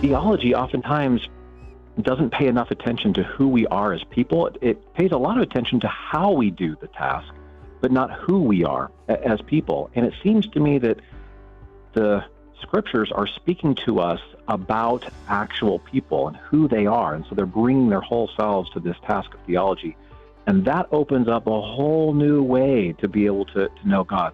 theology oftentimes doesn't pay enough attention to who we are as people. It pays a lot of attention to how we do the task, but not who we are as people. And it seems to me that the scriptures are speaking to us about actual people and who they are. And so they're bringing their whole selves to this task of theology. And that opens up a whole new way to be able to know God.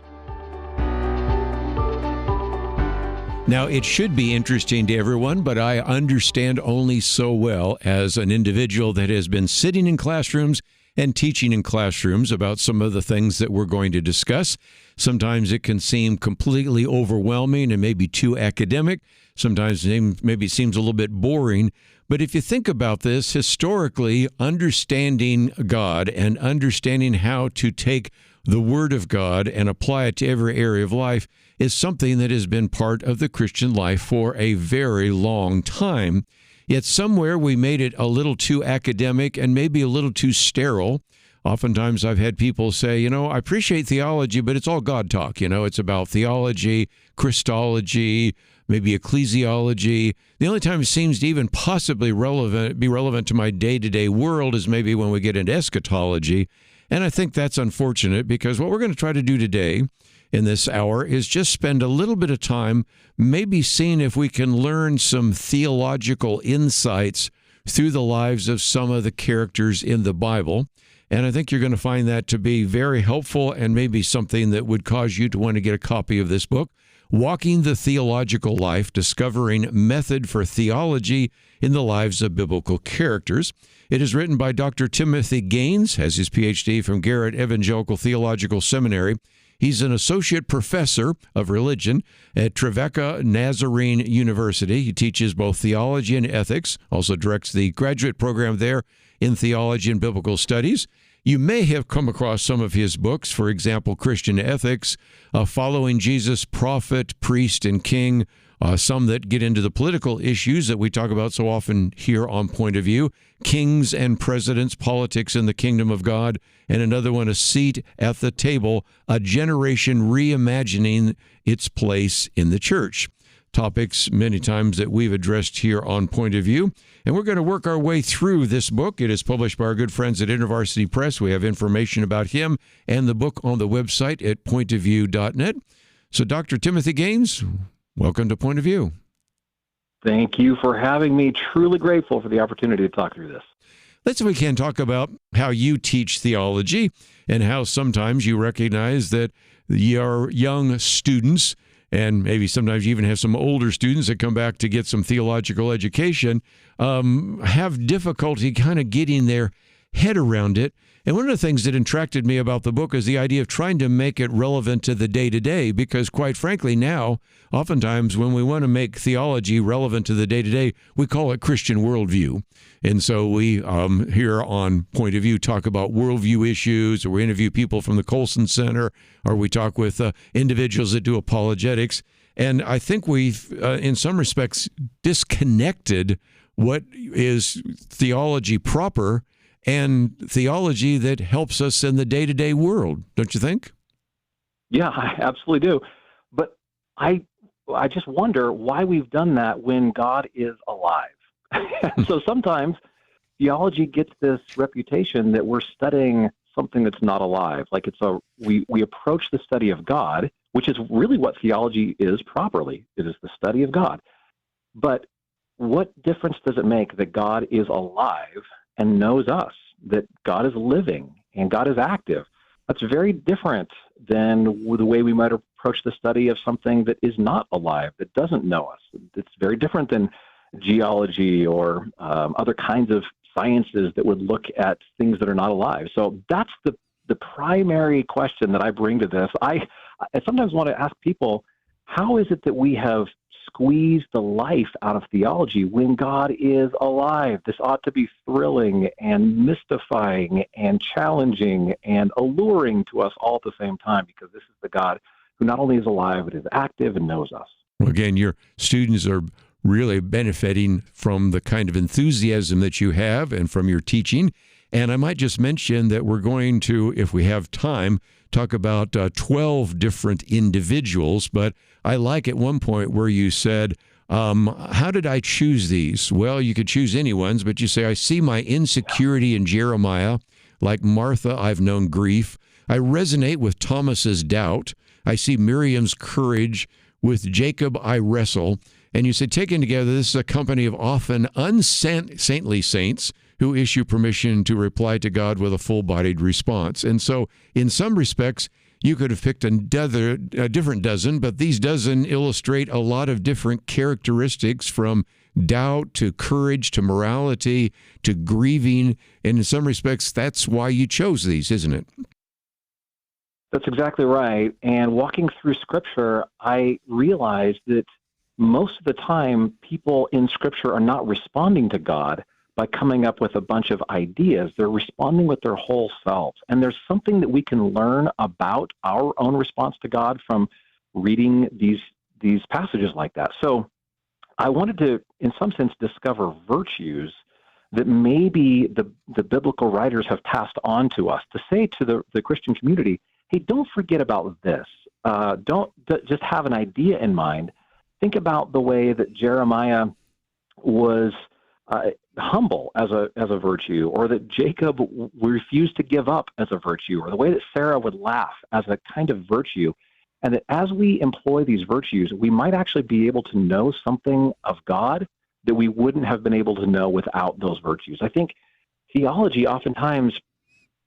Now, it should be interesting to everyone, but I understand only so well as an individual that has been sitting in classrooms and teaching in classrooms about some of the things that we're going to discuss. Sometimes it can seem completely overwhelming and maybe too academic. Sometimes maybe it seems a little bit boring. But if you think about this, historically, understanding God and understanding how to take the Word of God and apply it to every area of life is something that has been part of the Christian life for a very long time. Yet somewhere we made it a little too academic and maybe a little too sterile. Oftentimes I've had people say, I appreciate theology, but it's all God talk. It's about theology, Christology, maybe ecclesiology. The only time it seems to even possibly be relevant to my day-to-day world is maybe when we get into eschatology. And I think that's unfortunate, because what we're going to try to do today in this hour is just spend a little bit of time maybe seeing if we can learn some theological insights through the lives of some of the characters in the Bible. And I think you're going to find that to be very helpful and maybe something that would cause you to want to get a copy of this book, Walking the Theological Life, Discovering Method for Theology in the Lives of Biblical Characters. It is written by Dr. Timothy Gaines, has his Ph.D. from Garrett Evangelical Theological Seminary. He's an associate professor of religion at Trevecca Nazarene University. He teaches both theology and ethics, also directs the graduate program there in theology and biblical studies. You may have come across some of his books, for example, Christian Ethics, Following Jesus, Prophet, Priest, and King, some that get into the political issues that we talk about so often here on Point of View, Kings and Presidents, Politics in the Kingdom of God, and another one, A Seat at the Table, A Generation Reimagining Its Place in the Church. Topics many times that we've addressed here on Point of View. And we're going to work our way through this book. It is published by our good friends at InterVarsity Press. We have information about him and the book on the website at pointofview.net. So Dr. Timothy Gaines, welcome to Point of View. Thank you for having me. Truly grateful for the opportunity to talk through this. Let's, if we can, talk about how you teach theology and how sometimes you recognize that your young students, and maybe sometimes you even have some older students that come back to get some theological education, have difficulty kind of getting their head around it. And one of the things that attracted me about the book is the idea of trying to make it relevant to the day-to-day, because quite frankly now, oftentimes when we want to make theology relevant to the day-to-day, we call it Christian worldview. And so we here on Point of View talk about worldview issues, or we interview people from the Colson Center, or we talk with individuals that do apologetics. And I think we've, in some respects, disconnected what is theology proper and theology that helps us in the day-to-day world, don't you think? Yeah, I absolutely do. But I just wonder why we've done that when God is alive. So sometimes theology gets this reputation that we're studying something that's not alive. Like we approach the study of God, which is really what theology is properly. It is the study of God. But what difference does it make that God is alive and knows us, that God is living and God is active? That's very different than the way we might approach the study of something that is not alive, that doesn't know us. It's very different than geology or other kinds of sciences that would look at things that are not alive. So that's the primary question that I bring to this. I sometimes want to ask people, how is it that we have squeezed the life out of theology when God is alive? This ought to be thrilling and mystifying and challenging and alluring to us all at the same time, because this is the God who not only is alive, but is active and knows us. Well, again, your students are really benefiting from the kind of enthusiasm that you have and from your teaching. And I might just mention that we're going to, if we have time, talk about 12 different individuals. But I like at one point where you said How did I choose these? Well, you could choose any ones, but you say, I see my insecurity in Jeremiah. Like Martha, I've known grief. I resonate with Thomas's doubt. I see Miriam's courage. With Jacob, I wrestle. And you say, taken together, this is a company of often unsaintly saints who issue permission to reply to God with a full-bodied response. And so, in some respects, you could have picked a different dozen, but these dozen illustrate a lot of different characteristics, from doubt to courage to morality to grieving. And in some respects, that's why you chose these, isn't it? That's exactly right. And walking through Scripture, I realized that most of the time, people in Scripture are not responding to God by coming up with a bunch of ideas. They're responding with their whole selves. And there's something that we can learn about our own response to God from reading these passages like that. So I wanted to, in some sense, discover virtues that maybe the biblical writers have passed on to us, to say to the Christian community, hey, don't forget about this. Don't just have an idea in mind. Think about the way that Jeremiah was humble as a virtue, or that Jacob refused to give up as a virtue, or the way that Sarah would laugh as a kind of virtue. And that as we employ these virtues, we might actually be able to know something of God that we wouldn't have been able to know without those virtues. I think theology oftentimes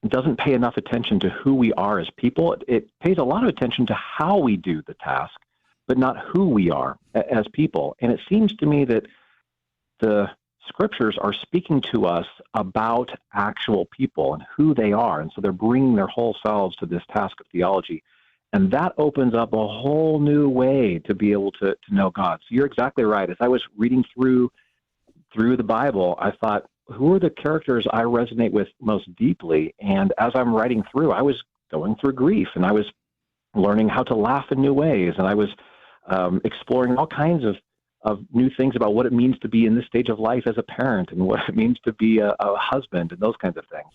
doesn't pay enough attention to who we are as people. It pays a lot of attention to how we do the task, but not who we are as people. And it seems to me that the Scriptures are speaking to us about actual people and who they are. And so they're bringing their whole selves to this task of theology. And that opens up a whole new way to be able to know God. So you're exactly right. As I was reading through the Bible, I thought, who are the characters I resonate with most deeply? And as I'm writing through, I was going through grief, and I was learning how to laugh in new ways, and I was exploring all kinds of new things about what it means to be in this stage of life as a parent, and what it means to be a husband, and those kinds of things.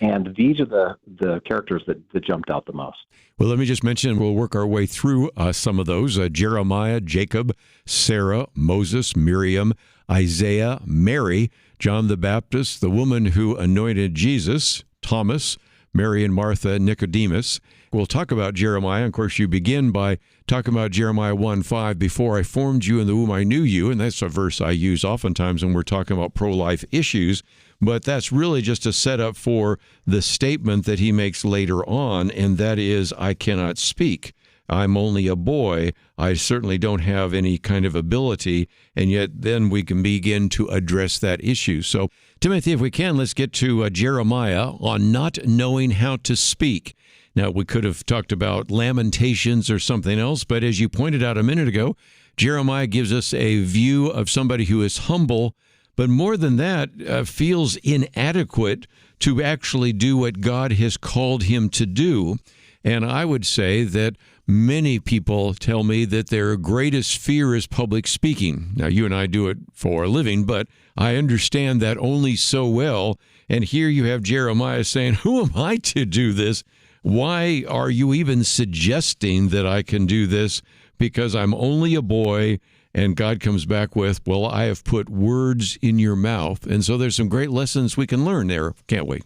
And these are the characters that jumped out the most. Well, let me just mention, we'll work our way through some of those. Jeremiah, Jacob, Sarah, Moses, Miriam, Isaiah, Mary, John the Baptist, the woman who anointed Jesus, Thomas, Mary and Martha, Nicodemus. We'll talk about Jeremiah. Of course, you begin by talking about Jeremiah 1:5, before I formed you in the womb, I knew you. And that's a verse I use oftentimes when we're talking about pro-life issues. But that's really just a setup for the statement that he makes later on, and that is, I cannot speak. I'm only a boy. I certainly don't have any kind of ability, and yet then we can begin to address that issue. So, Timothy, if we can, let's get to Jeremiah on not knowing how to speak. Now, we could have talked about Lamentations or something else, but as you pointed out a minute ago, Jeremiah gives us a view of somebody who is humble, but more than that, feels inadequate to actually do what God has called him to do. And I would say that many people tell me that their greatest fear is public speaking. Now, you and I do it for a living, but I understand that only so well. And here you have Jeremiah saying, who am I to do this? Why are you even suggesting that I can do this? Because I'm only a boy. And God comes back with, well, I have put words in your mouth. And so there's some great lessons we can learn there, can't we?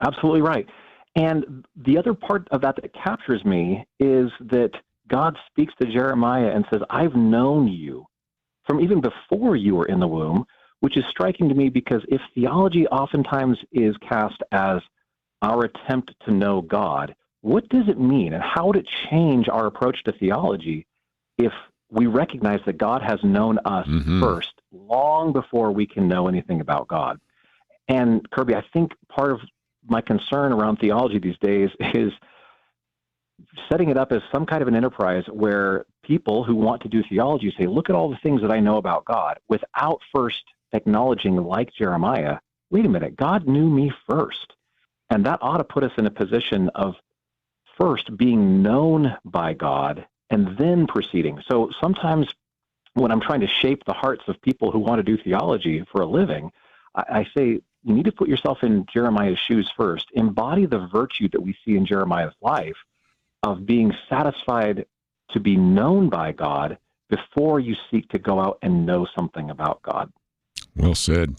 Absolutely right. And the other part of that captures me is that God speaks to Jeremiah and says, I've known you from even before you were in the womb, which is striking to me, because if theology oftentimes is cast as our attempt to know God, what does it mean? And how would it change our approach to theology if we recognize that God has known us first, long before we can know anything about God? And Kerby, I think part of my concern around theology these days is setting it up as some kind of an enterprise where people who want to do theology say, look at all the things that I know about God, without first acknowledging, like Jeremiah, wait a minute, God knew me first. And that ought to put us in a position of first being known by God and then proceeding. So sometimes when I'm trying to shape the hearts of people who want to do theology for a living, I say, you need to put yourself in Jeremiah's shoes first. Embody the virtue that we see in Jeremiah's life of being satisfied to be known by God before you seek to go out and know something about God. Well said.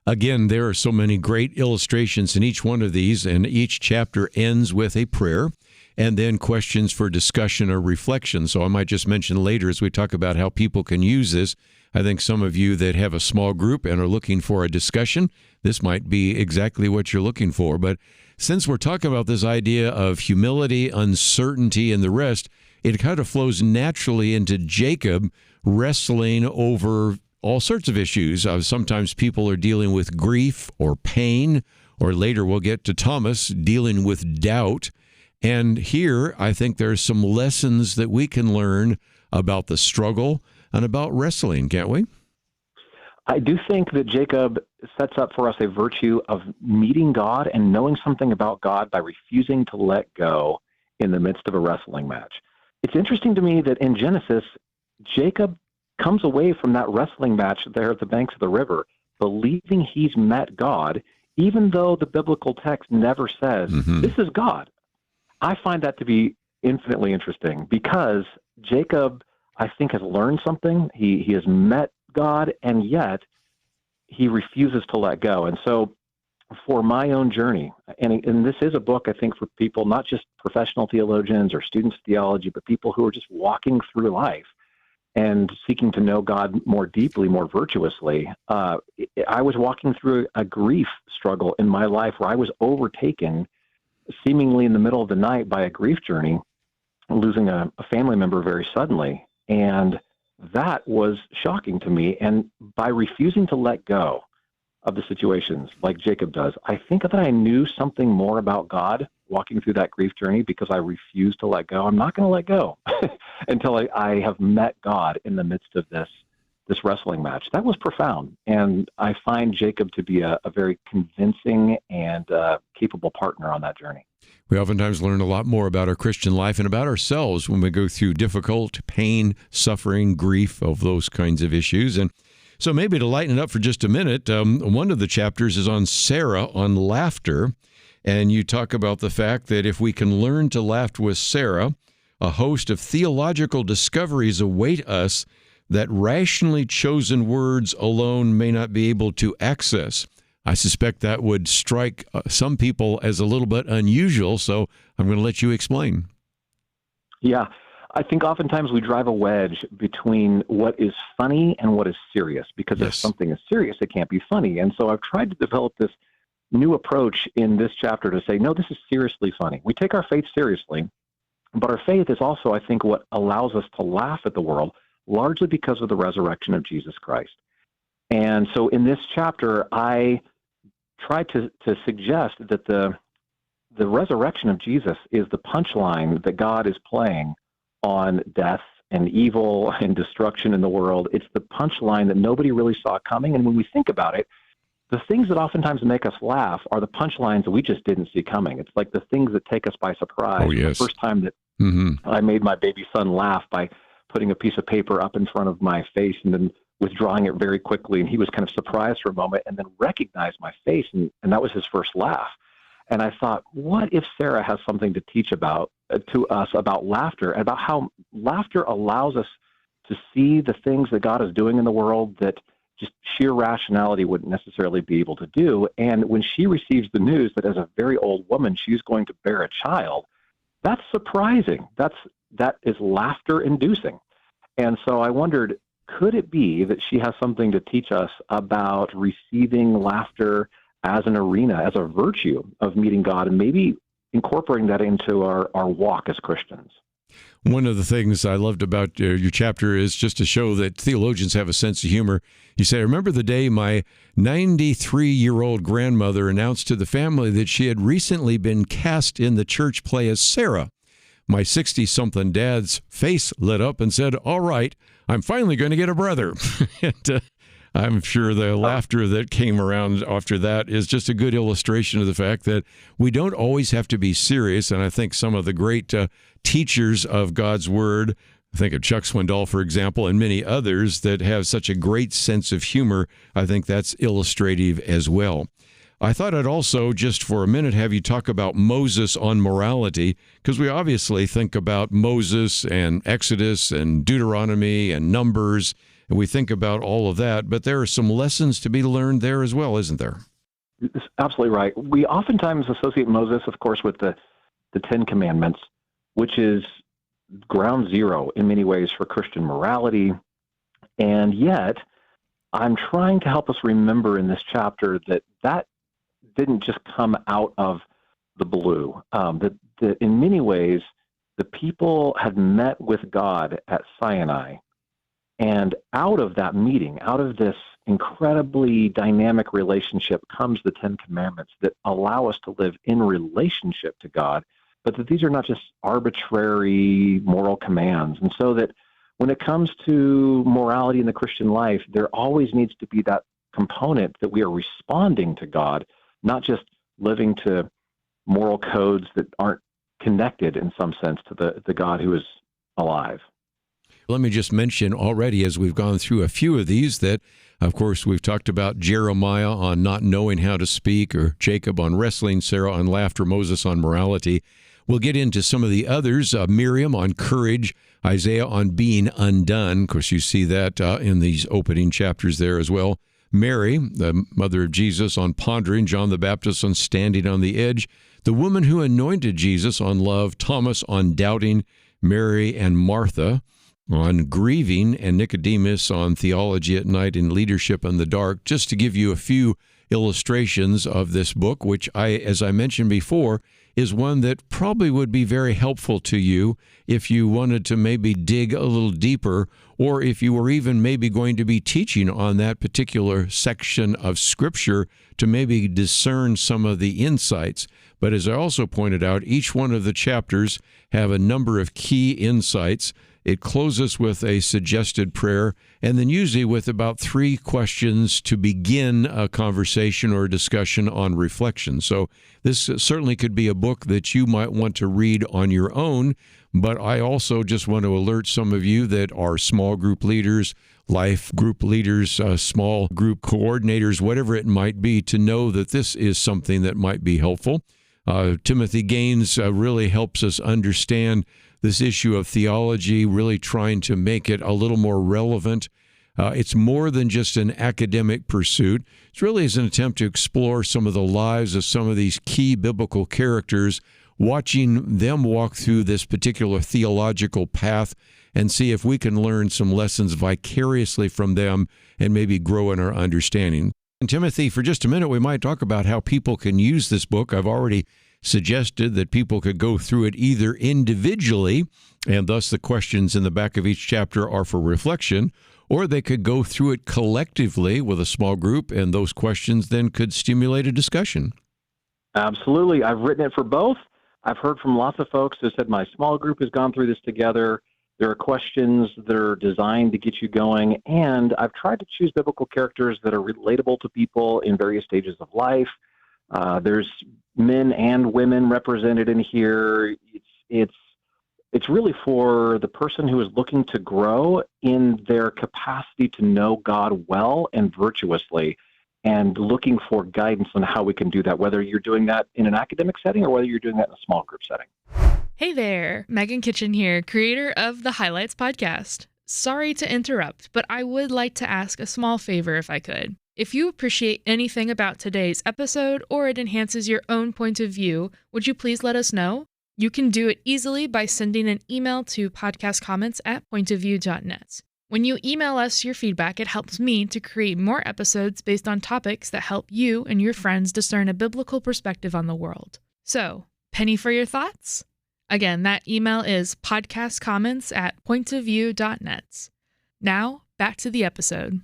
Again, there are so many great illustrations in each one of these, and each chapter ends with a prayer and then questions for discussion or reflection. So I might just mention later as we talk about how people can use this. I think some of you that have a small group and are looking for a discussion, this might be exactly what you're looking for. But since we're talking about this idea of humility, uncertainty, and the rest, it kind of flows naturally into Jacob wrestling over all sorts of issues. Sometimes people are dealing with grief or pain, or later we'll get to Thomas dealing with doubt. And here, I think there's some lessons that we can learn about the struggle and about wrestling, can't we? I do think that Jacob sets up for us a virtue of meeting God and knowing something about God by refusing to let go in the midst of a wrestling match. It's interesting to me that in Genesis, Jacob comes away from that wrestling match there at the banks of the river, believing he's met God, even though the biblical text never says, this is God. I find that to be infinitely interesting because Jacob, I think, has learned something. He has met God, and yet he refuses to let go. And so for my own journey, and this is a book, I think, for people, not just professional theologians or students of theology, but people who are just walking through life and seeking to know God more deeply, more virtuously. I was walking through a grief struggle in my life where I was overtaken seemingly in the middle of the night by a grief journey, losing a family member very suddenly. And that was shocking to me. And by refusing to let go of the situations like Jacob does, I think that I knew something more about God walking through that grief journey because I refused to let go. I'm not going to let go until I have met God in the midst of this wrestling match. That was profound. And I find Jacob to be a very convincing and capable partner on that journey. We oftentimes learn a lot more about our Christian life and about ourselves when we go through difficult pain, suffering, grief, of those kinds of issues. And so maybe to lighten it up for just a minute, one of the chapters is on Sarah, on laughter. And you talk about the fact that if we can learn to laugh with Sarah, a host of theological discoveries await us that rationally chosen words alone may not be able to access. I suspect that would strike some people as a little bit unusual, so I'm going to let you explain. Yeah, I think oftentimes we drive a wedge between what is funny and what is serious, because if something is serious, it can't be funny. And so I've tried to develop this new approach in this chapter to say, no, this is seriously funny. We take our faith seriously, but our faith is also, I think, what allows us to laugh at the world, largely because of the resurrection of Jesus Christ. And so in this chapter, I try to suggest that the resurrection of Jesus is the punchline that God is playing on death and evil and destruction in the world. It's the punchline that nobody really saw coming. And when we think about it, the things that oftentimes make us laugh are the punchlines that we just didn't see coming. It's like the things that take us by surprise. Oh, yes. The first time that I made my baby son laugh by putting a piece of paper up in front of my face and then withdrawing it very quickly. And he was kind of surprised for a moment and then recognized my face. And that was his first laugh. And I thought, what if Sarah has something to teach to us about laughter, and about how laughter allows us to see the things that God is doing in the world that just sheer rationality wouldn't necessarily be able to do. And when she receives the news that as a very old woman, she's going to bear a child, that's surprising. That is laughter inducing. And so I wondered, could it be that she has something to teach us about receiving laughter as an arena, as a virtue of meeting God, and maybe incorporating that into our walk as Christians? One of the things I loved about your chapter is just to show that theologians have a sense of humor. You say, I remember the day my 93-year-old grandmother announced to the family that she had recently been cast in the church play as Sarah. My 60-something dad's face lit up and said, all right, I'm finally going to get a brother. And I'm sure the laughter that came around after that is just a good illustration of the fact that we don't always have to be serious. And I think some of the great teachers of God's Word, I think of Chuck Swindoll, for example, and many others that have such a great sense of humor, I think that's illustrative as well. I thought I'd also, just for a minute, have you talk about Moses on morality, because we obviously think about Moses and Exodus and Deuteronomy and Numbers, and we think about all of that, but there are some lessons to be learned there as well, isn't there? That's absolutely right. We oftentimes associate Moses, of course, with the Ten Commandments, which is ground zero in many ways for Christian morality. And yet, I'm trying to help us remember in this chapter that didn't just come out of the blue. That in many ways, the people had met with God at Sinai. And out of that meeting, out of this incredibly dynamic relationship, comes the Ten Commandments that allow us to live in relationship to God, but that these are not just arbitrary moral commands. And so that when it comes to morality in the Christian life, there always needs to be that component that we are responding to God, not just living to moral codes that aren't connected in some sense to the God who is alive. Let me just mention already, as we've gone through a few of these, that, of course, we've talked about Jeremiah on not knowing how to speak, or Jacob on wrestling, Sarah on laughter, Moses on morality. We'll get into some of the others, Miriam on courage, Isaiah on being undone. Of course, you see that in these opening chapters there as well. Mary, the mother of Jesus, on pondering, John the Baptist on standing on the edge, the woman who anointed Jesus on love, Thomas on doubting, Mary and Martha on grieving, and Nicodemus on theology at night and leadership in the dark, just to give you a few illustrations of this book, which as I mentioned before, is one that probably would be very helpful to you if you wanted to maybe dig a little deeper, or if you were even maybe going to be teaching on that particular section of Scripture to maybe discern some of the insights. But as I also pointed out, each one of the chapters have a number of key insights. It closes with a suggested prayer, and then usually with about 3 questions to begin a conversation or a discussion on reflection. So this certainly could be a book that you might want to read on your own, but I also just want to alert some of you that are small group leaders, life group leaders, small group coordinators, whatever it might be, to know that this is something that might be helpful. Timothy Gaines really helps us understand this issue of theology, really trying to make it a little more relevant. It's more than just an academic pursuit. It really is an attempt to explore some of the lives of some of these key biblical characters, watching them walk through this particular theological path and see if we can learn some lessons vicariously from them and maybe grow in our understanding. And Timothy, for just a minute, we might talk about how people can use this book. I've already suggested that people could go through it either individually, and thus the questions in the back of each chapter are for reflection, or they could go through it collectively with a small group, and those questions then could stimulate a discussion. Absolutely. I've written it for both. I've heard from lots of folks who said my small group has gone through this together. There are questions that are designed to get you going, and I've tried to choose biblical characters that are relatable to people in various stages of life. There's men and women represented in here. It's really for the person who is looking to grow in their capacity to know God well and virtuously, and looking for guidance on how we can do that, whether you're doing that in an academic setting or whether you're doing that in a small group setting. Hey there, Megan Kitchen here, creator of the Highlights podcast. Sorry to interrupt, but I would like to ask a small favor if I could. If you appreciate anything about today's episode or it enhances your own point of view, would you please let us know? You can do it easily by sending an email to podcastcomments@pointofview.net. When you email us your feedback, it helps me to create more episodes based on topics that help you and your friends discern a biblical perspective on the world. So, penny for your thoughts? Again, that email is podcastcomments@pointofview.net. Now, back to the episode.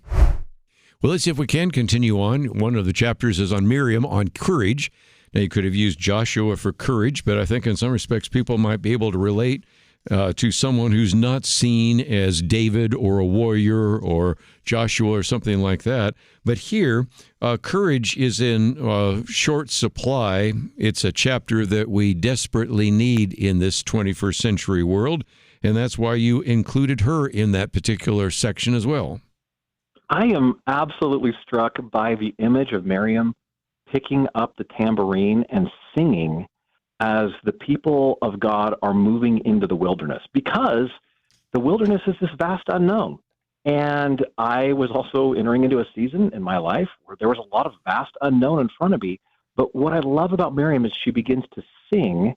Well, let's see if we can continue on. One of the chapters is on Miriam, on courage. Now, you could have used Joshua for courage, but I think in some respects people might be able to relate to someone who's not seen as David or a warrior or Joshua or something like that. But here, courage is in short supply. It's a chapter that we desperately need in this 21st century world, and that's why you included her in that particular section as well. I am absolutely struck by the image of Miriam picking up the tambourine and singing as the people of God are moving into the wilderness, because the wilderness is this vast unknown. And I was also entering into a season in my life where there was a lot of vast unknown in front of me. But what I love about Miriam is she begins to sing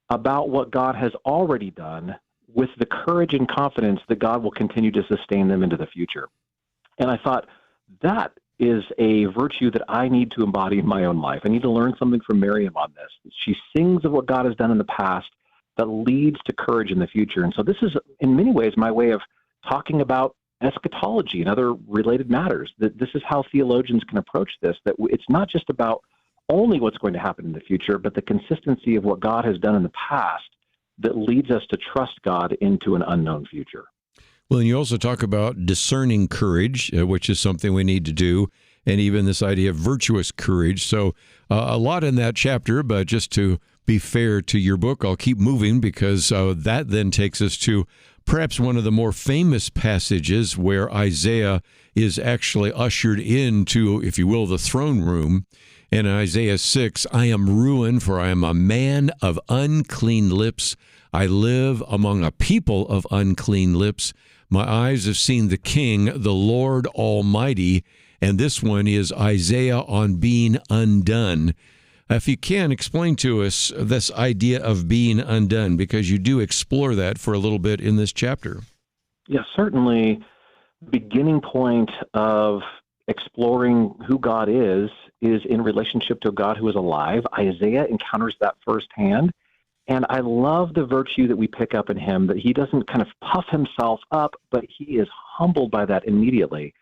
about what God has already done with the courage and confidence that God will continue to sustain them into the future. And I thought, that is a virtue that I need to embody in my own life. I need to learn something from Miriam on this. She sings of what God has done in the past that leads to courage in the future. And so this is, in many ways, my way of talking about eschatology and other related matters. That this is how theologians can approach this, that it's not just about only what's going to happen in the future, but the consistency of what God has done in the past that leads us to trust God into an unknown future. Well, and you also talk about discerning courage, which is something we need to do, and even this idea of virtuous courage. So a lot in that chapter, but just to be fair to your book, I'll keep moving because that then takes us to perhaps one of the more famous passages where Isaiah is actually ushered into, if you will, the throne room. In Isaiah 6, I am ruined, for I am a man of unclean lips. I live among a people of unclean lips. My eyes have seen the King, the Lord Almighty. And this one is Isaiah on being undone. If you can, explain to us this idea of being undone, because you do explore that for a little bit in this chapter. Yeah, certainly. Beginning point of exploring who God is in relationship to a God who is alive. Isaiah encounters that firsthand. And I love the virtue that we pick up in him, that he doesn't kind of puff himself up, but he is humbled by that immediately.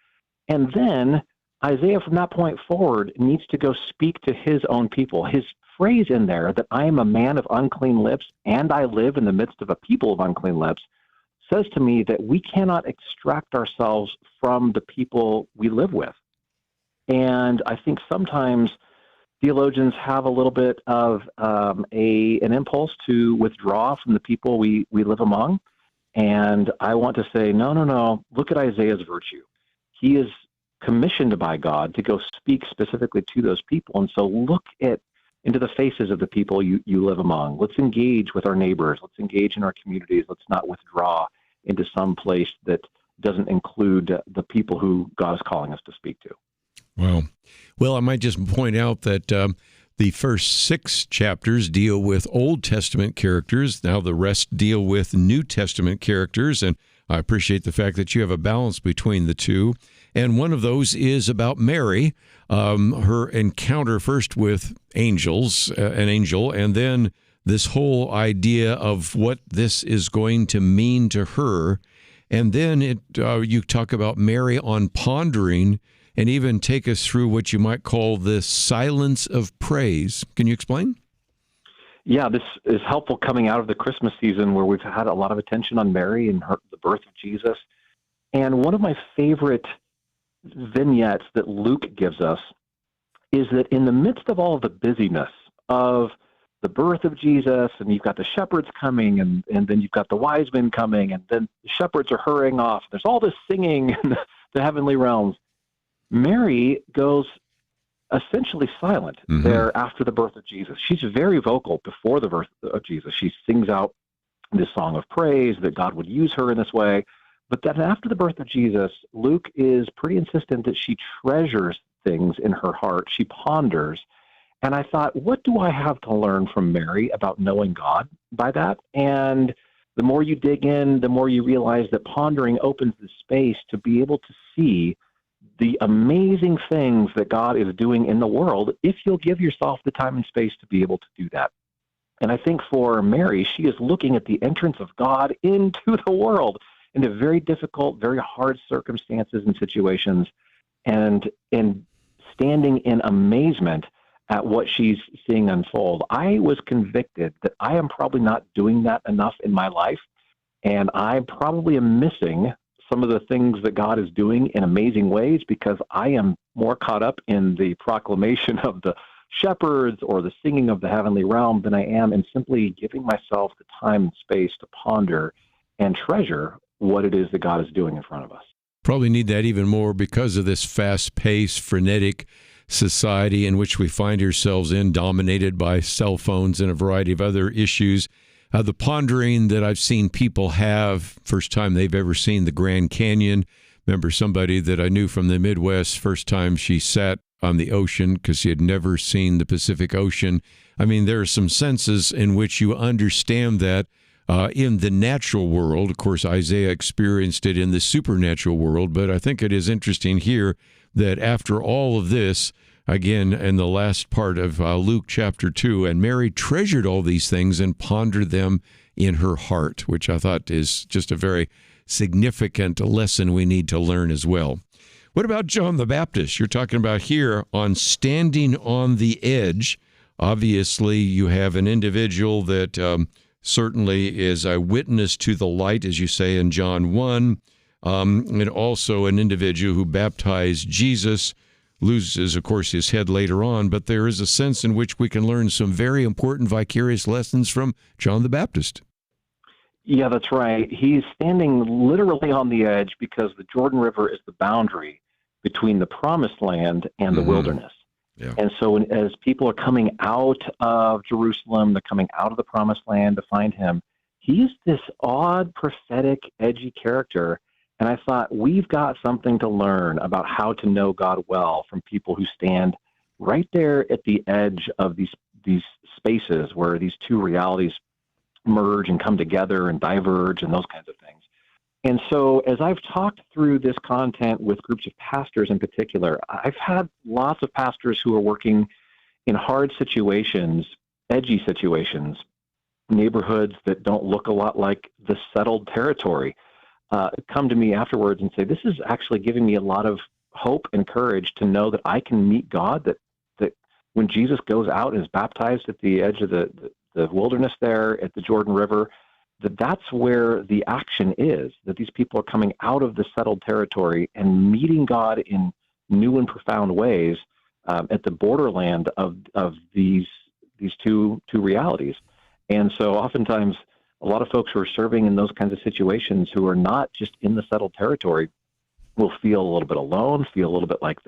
And then Isaiah, from that point forward, needs to go speak to his own people. His phrase in there, that I am a man of unclean lips and I live in the midst of a people of unclean lips, says to me that we cannot extract ourselves from the people we live with. And I think sometimes theologians have a little bit of an impulse to withdraw from the people we live among. And I want to say, no. Look at Isaiah's virtue. He is commissioned by God to go speak specifically to those people. And so look into the faces of the people you live among. Let's engage with our neighbors. Let's engage in our communities. Let's not withdraw into some place that doesn't include the people who God is calling us to speak to. Wow. Well, I might just point out that the first 6 chapters deal with Old Testament characters. Now the rest deal with New Testament characters. And I appreciate the fact that you have a balance between the two. And one of those is about Mary, her encounter first with an angel, and then this whole idea of what this is going to mean to her. And then you talk about Mary on pondering, and even take us through what you might call the silence of praise. Can you explain? Yeah, this is helpful coming out of the Christmas season where we've had a lot of attention on Mary and the birth of Jesus. And one of my favorite vignettes that Luke gives us is that in the midst of all of the busyness of the birth of Jesus, and you've got the shepherds coming, and then you've got the wise men coming, and then the shepherds are hurrying off. There's all this singing in the heavenly realms. Mary goes essentially silent there after the birth of Jesus. She's very vocal before the birth of Jesus. She sings out this song of praise that God would use her in this way. But then after the birth of Jesus, Luke is pretty insistent that she treasures things in her heart. She ponders. And I thought, what do I have to learn from Mary about knowing God by that? And the more you dig in, the more you realize that pondering opens the space to be able to see the amazing things that God is doing in the world if you'll give yourself the time and space to be able to do that. And I think for Mary, she is looking at the entrance of God into the world, into very difficult, very hard circumstances and situations, and standing in amazement at what she's seeing unfold. I was convicted that I am probably not doing that enough in my life, and I probably am missing some of the things that God is doing in amazing ways because I am more caught up in the proclamation of the shepherds or the singing of the heavenly realm than I am in simply giving myself the time and space to ponder and treasure what it is that God is doing in front of us. Probably need that even more because of this fast-paced, frenetic society in which we find ourselves in, dominated by cell phones and a variety of other issues. The pondering that I've seen people have, first time they've ever seen the Grand Canyon. Remember somebody that I knew from the Midwest, first time she sat on the ocean because she had never seen the Pacific Ocean. I mean, there are some senses in which you understand that in the natural world. Of course, Isaiah experienced it in the supernatural world, but I think it is interesting here that after all of this, again, in the last part of Luke chapter 2, and Mary treasured all these things and pondered them in her heart, which I thought is just a very significant lesson we need to learn as well. What about John the Baptist? You're talking about here on standing on the edge. Obviously, you have an individual that certainly is a witness to the light, as you say in John 1, and also an individual who baptized Jesus, loses, of course, his head later on, but there is a sense in which we can learn some very important vicarious lessons from John the Baptist. Yeah, that's right. He's standing literally on the edge because the Jordan River is the boundary between the promised land and the wilderness. Yeah. And so as people are coming out of Jerusalem, they're coming out of the promised land to find him, he's this odd, prophetic, edgy character. And I thought, we've got something to learn about how to know God well from people who stand right there at the edge of these spaces where these two realities merge and come together and diverge and those kinds of things. And so as I've talked through this content with groups of pastors in particular, I've had lots of pastors who are working in hard situations, edgy situations, neighborhoods that don't look a lot like the settled territory, come to me afterwards and say, this is actually giving me a lot of hope and courage to know that I can meet God, that when Jesus goes out and is baptized at the edge of the wilderness there at the Jordan River, that's where the action is, that these people are coming out of the settled territory and meeting God in new and profound ways at the borderland of these two realities. And so oftentimes a lot of folks who are serving in those kinds of situations who are not just in the settled territory will feel a little bit alone, feel a little bit like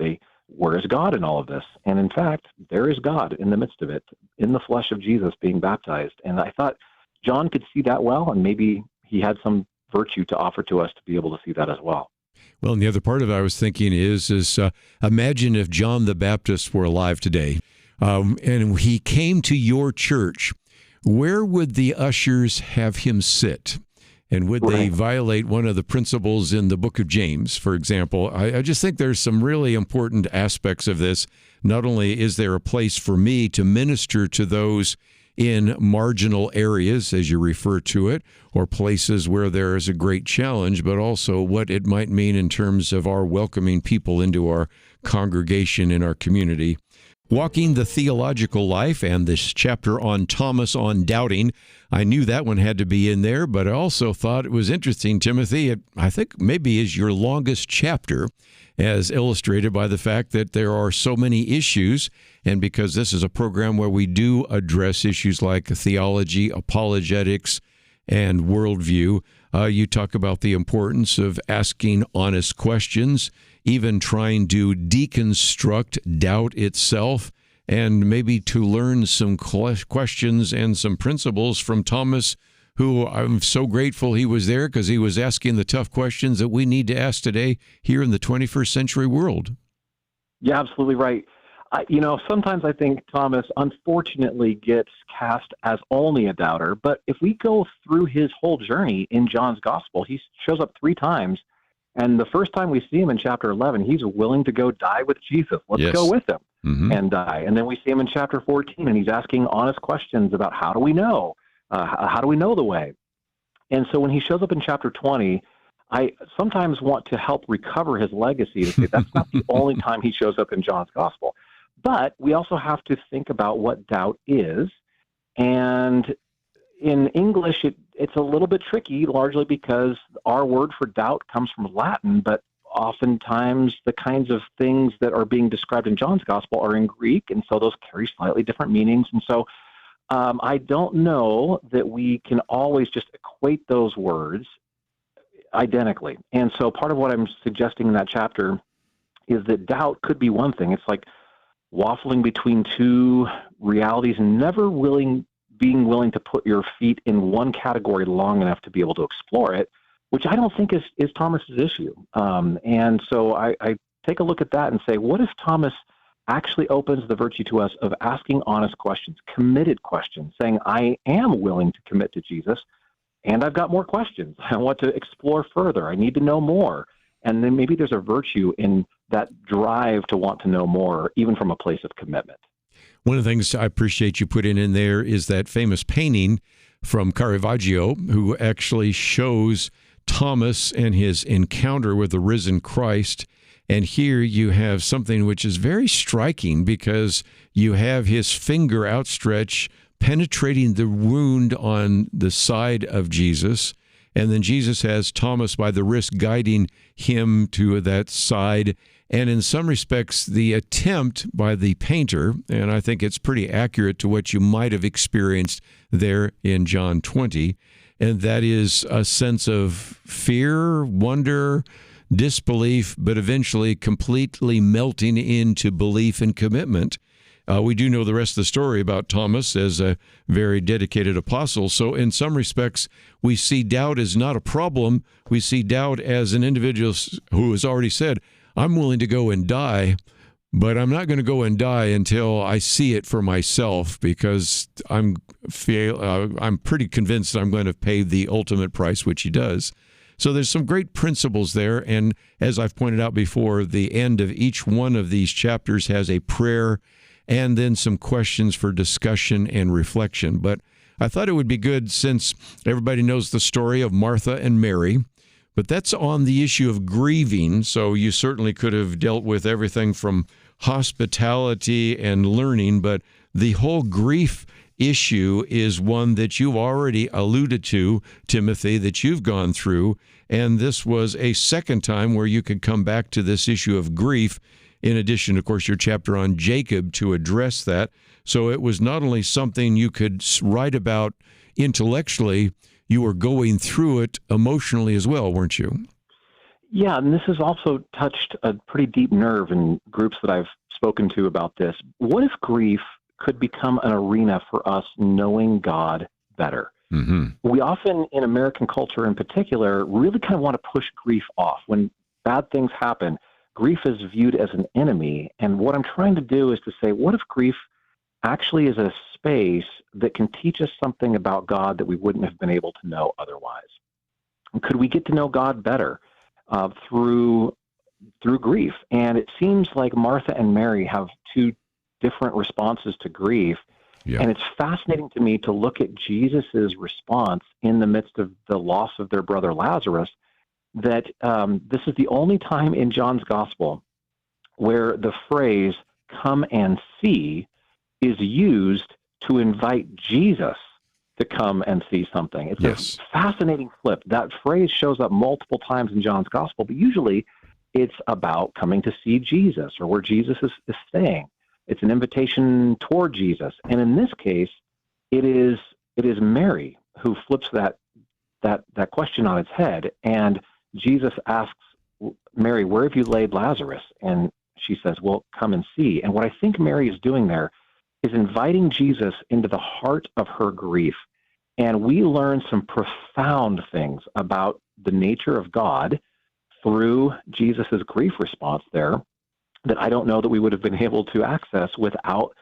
where is God in all of this? And in fact, there is God in the midst of it, in the flesh of Jesus being baptized. And I thought John could see that well, and maybe he had some virtue to offer to us to be able to see that as well. Well, and the other part of it I was thinking is imagine if John the Baptist were alive today, and he came to your church. Where would the ushers have him sit? And would they violate one of the principles in the book of James, for example? I just think there's some really important aspects of this. Not only is there a place for me to minister to those in marginal areas, as you refer to it, or places where there is a great challenge, but also what it might mean in terms of our welcoming people into our congregation in our community. Walking the Theological Life and this chapter on Thomas on doubting. I knew that one had to be in there, but I also thought it was interesting, Timothy. I think maybe is your longest chapter, as illustrated by the fact that there are so many issues. And because this is a program where we do address issues like theology, apologetics, and worldview, you talk about the importance of asking honest questions, even trying to deconstruct doubt itself, and maybe to learn some questions and some principles from Thomas, who I'm so grateful he was there because he was asking the tough questions that we need to ask today here in the 21st century world. Yeah, absolutely right. Sometimes I think Thomas unfortunately gets cast as only a doubter, but if we go through his whole journey in John's gospel, he shows up 3 times. And the first time we see him in chapter 11, he's willing to go die with Jesus. Let's go with him and die. And then we see him in chapter 14, and he's asking honest questions about how do we know? How do we know the way? And so when he shows up in chapter 20, I sometimes want to help recover his legacy to say that's not the only time he shows up in John's gospel. But we also have to think about what doubt is. And in English, it's a little bit tricky, largely because our word for doubt comes from Latin, but oftentimes the kinds of things that are being described in John's gospel are in Greek, and so those carry slightly different meanings. And so I don't know that we can always just equate those words identically. And so part of what I'm suggesting in that chapter is that doubt could be one thing. It's like waffling between two realities and never being willing to put your feet in one category long enough to be able to explore it, which I don't think is Thomas's issue. And so I take a look at that and say, what if Thomas actually opens the virtue to us of asking honest questions, committed questions, saying, I am willing to commit to Jesus, and I've got more questions. I want to explore further. I need to know more. And then maybe there's a virtue in that drive to want to know more, even from a place of commitment. One of the things I appreciate you putting in there is that famous painting from Caravaggio, who actually shows Thomas and his encounter with the risen Christ. And here you have something which is very striking, because you have his finger outstretched, penetrating the wound on the side of Jesus. And then Jesus has Thomas by the wrist guiding him to that side. And in some respects, the attempt by the painter, and I think it's pretty accurate to what you might have experienced there in John 20, and that is a sense of fear, wonder, disbelief, but eventually completely melting into belief and commitment. We do know the rest of the story about Thomas as a very dedicated apostle. So in some respects, we see doubt as not a problem. We see doubt as an individual who has already said, I'm willing to go and die, but I'm not going to go and die until I see it for myself, because I'm pretty convinced I'm going to pay the ultimate price, which he does. So there's some great principles there. And as I've pointed out before, the end of each one of these chapters has a prayer and then some questions for discussion and reflection. But I thought it would be good, since everybody knows the story of Martha and Mary, but that's on the issue of grieving. So you certainly could have dealt with everything from hospitality and learning, but the whole grief issue is one that you've already alluded to, Timothy, that you've gone through. And this was a second time where you could come back to this issue of grief, in addition, of course, your chapter on Jacob to address that. So it was not only something you could write about intellectually, you were going through it emotionally as well, weren't you? Yeah, and this has also touched a pretty deep nerve in groups that I've spoken to about this. What if grief could become an arena for us knowing God better? Mm-hmm. We often, in American culture in particular, really kind of want to push grief off. When bad things happen, grief is viewed as an enemy. And what I'm trying to do is to say, what if grief actually is a space that can teach us something about God that we wouldn't have been able to know otherwise? Could we get to know God better through grief? And it seems like Martha and Mary have two different responses to grief. Yeah. And it's fascinating to me to look at Jesus's response in the midst of the loss of their brother Lazarus, that this is the only time in John's gospel where the phrase "come and see" is used to invite Jesus to come and see something. It's a fascinating flip. That phrase shows up multiple times in John's gospel, but usually it's about coming to see Jesus or where Jesus is staying. It's an invitation toward Jesus. And in this case, it is Mary who flips that question on its head. And Jesus asks Mary, "Where have you laid Lazarus?" And she says, "Well, come and see." And what I think Mary is doing there is inviting Jesus into the heart of her grief. And we learn some profound things about the nature of God through Jesus's grief response there that I don't know that we would have been able to access without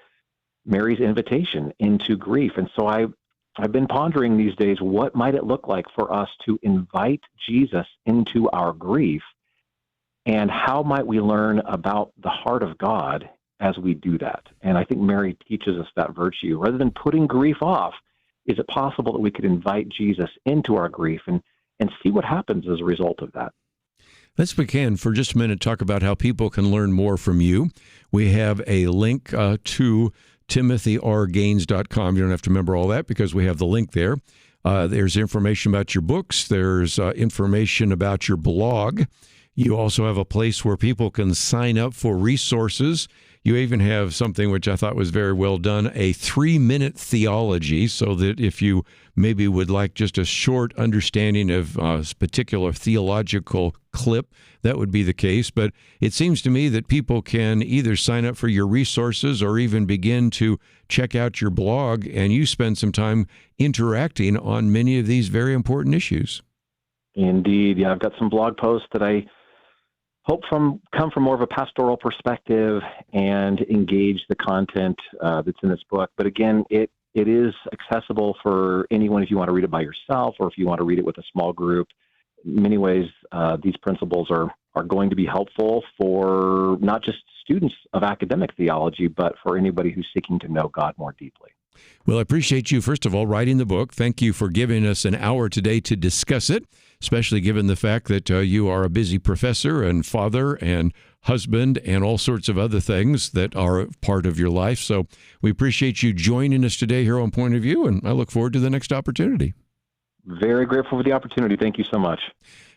Mary's invitation into grief. And so I've been pondering these days, what might it look like for us to invite Jesus into our grief, and how might we learn about the heart of God as we do that? And I think Mary teaches us that virtue. Rather than putting grief off, is it possible that we could invite Jesus into our grief and see what happens as a result of that? Let's begin for just a minute, talk about how people can learn more from you. We have a link to timothyrgaines.com. You don't have to remember all that because we have the link there. There's information about your books. There's information about your blog. You also have a place where people can sign up for resources. You even have something which I thought was very well done, a 3-minute theology, so that if you maybe would like just a short understanding of a particular theological clip, that would be the case. But it seems to me that people can either sign up for your resources or even begin to check out your blog, and you spend some time interacting on many of these very important issues. Indeed. Yeah, I've got some blog posts that I hope come from more of a pastoral perspective and engage the content that's in this book. But again, it is accessible for anyone if you want to read it by yourself or if you want to read it with a small group. In many ways, these principles are going to be helpful for not just students of academic theology, but for anybody who's seeking to know God more deeply. Well, I appreciate you, first of all, writing the book. Thank you for giving us an hour today to discuss it, especially given the fact that you are a busy professor and father and husband and all sorts of other things that are part of your life. So we appreciate you joining us today here on Point of View, and I look forward to the next opportunity. Very grateful for the opportunity. Thank you so much.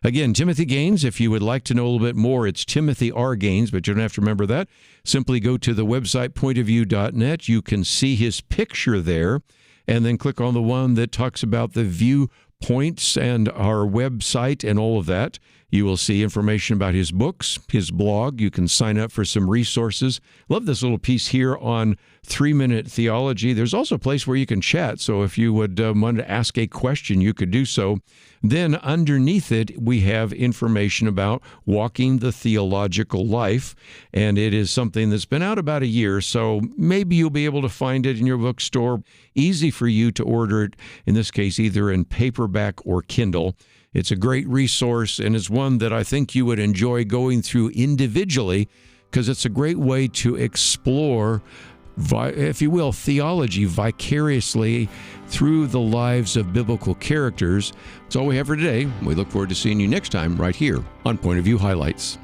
Again, Timothy Gaines, if you would like to know a little bit more, it's Timothy R. Gaines, but you don't have to remember that. Simply go to the website, pointofview.net. You can see his picture there, and then click on the one that talks about the viewpoints and our website and all of that. You will see information about his books, his blog. You can sign up for some resources. Love this little piece here on 3-Minute Theology. There's also a place where you can chat, so if you would want to ask a question, you could do so. Then underneath it, we have information about Walking the Theological Life, and it is something that's been out about a year, so maybe you'll be able to find it in your bookstore. Easy for you to order it, in this case, either in paperback or Kindle. It's a great resource, and it's one that I think you would enjoy going through individually because it's a great way to explore, if you will, theology vicariously through the lives of biblical characters. That's all we have for today. We look forward to seeing you next time right here on Point of View Highlights.